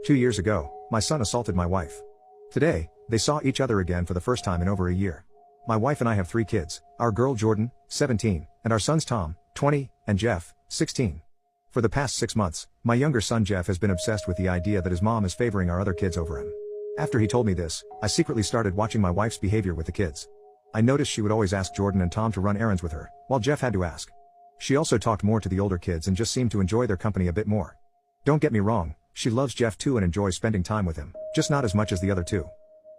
2 years ago, my son assaulted my wife. Today, they saw each other again for the first time in over a year. My wife and I have 3 kids, our girl Jordan, 17, and our sons Tom, 20, and Jeff, 16. For the past 6 months, my younger son Jeff has been obsessed with the idea that his mom is favoring our other kids over him. After he told me this, I secretly started watching my wife's behavior with the kids. I noticed she would always ask Jordan and Tom to run errands with her, while Jeff had to ask. She also talked more to the older kids and just seemed to enjoy their company a bit more. Don't get me wrong, she loves Jeff too and enjoys spending time with him, just not as much as the other two.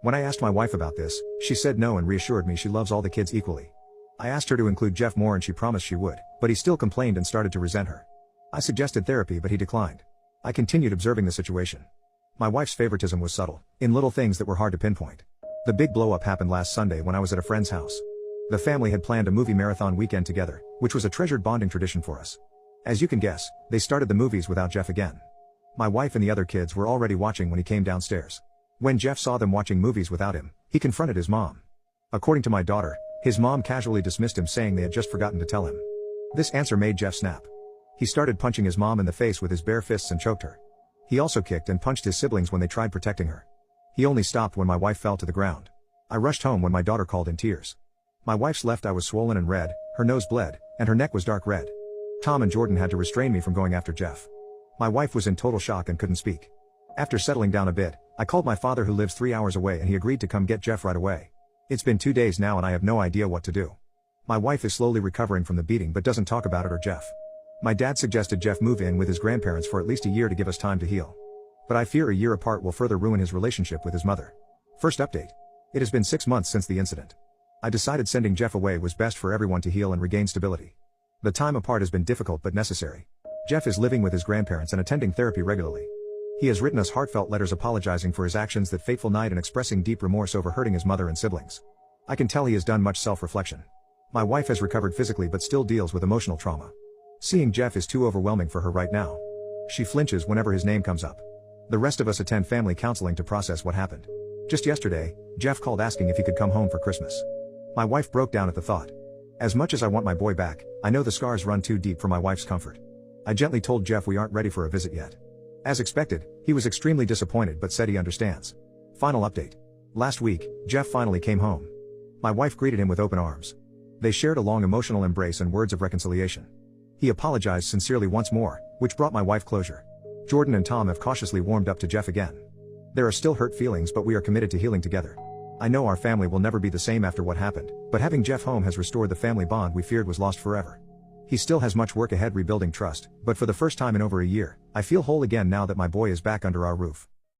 When I asked my wife about this, she said no and reassured me she loves all the kids equally. I asked her to include Jeff more and she promised she would, but he still complained and started to resent her. I suggested therapy but he declined. I continued observing the situation. My wife's favoritism was subtle, in little things that were hard to pinpoint. The big blow-up happened last Sunday when I was at a friend's house. The family had planned a movie marathon weekend together, which was a treasured bonding tradition for us. As you can guess, they started the movies without Jeff again. My wife and the other kids were already watching when he came downstairs. When Jeff saw them watching movies without him, he confronted his mom. According to my daughter, his mom casually dismissed him saying they had just forgotten to tell him. This answer made Jeff snap. He started punching his mom in the face with his bare fists and choked her. He also kicked and punched his siblings when they tried protecting her. He only stopped when my wife fell to the ground. I rushed home when my daughter called in tears. My wife's left eye was swollen and red, her nose bled, and her neck was dark red. Tom and Jordan had to restrain me from going after Jeff. My wife was in total shock and couldn't speak. After settling down a bit, I called my father who lives 3 hours away and he agreed to come get Jeff right away. It's been 2 days now and I have no idea what to do. My wife is slowly recovering from the beating but doesn't talk about it or Jeff. My dad suggested Jeff move in with his grandparents for at least a year to give us time to heal. But I fear a year apart will further ruin his relationship with his mother. First update. It has been 6 months since the incident. I decided sending Jeff away was best for everyone to heal and regain stability. The time apart has been difficult but necessary. Jeff is living with his grandparents and attending therapy regularly. He has written us heartfelt letters apologizing for his actions that fateful night and expressing deep remorse over hurting his mother and siblings. I can tell he has done much self-reflection. My wife has recovered physically but still deals with emotional trauma. Seeing Jeff is too overwhelming for her right now. She flinches whenever his name comes up. The rest of us attend family counseling to process what happened. Just yesterday, Jeff called asking if he could come home for Christmas. My wife broke down at the thought. As much as I want my boy back, I know the scars run too deep for my wife's comfort. I gently told Jeff we aren't ready for a visit yet. As expected, he was extremely disappointed but said he understands. Final update. Last week, Jeff finally came home. My wife greeted him with open arms. They shared a long emotional embrace and words of reconciliation. He apologized sincerely once more, which brought my wife closure. Jordan and Tom have cautiously warmed up to Jeff again. There are still hurt feelings but we are committed to healing together. I know our family will never be the same after what happened, but having Jeff home has restored the family bond we feared was lost forever. He still has much work ahead rebuilding trust, but for the first time in over a year, I feel whole again now that my boy is back under our roof.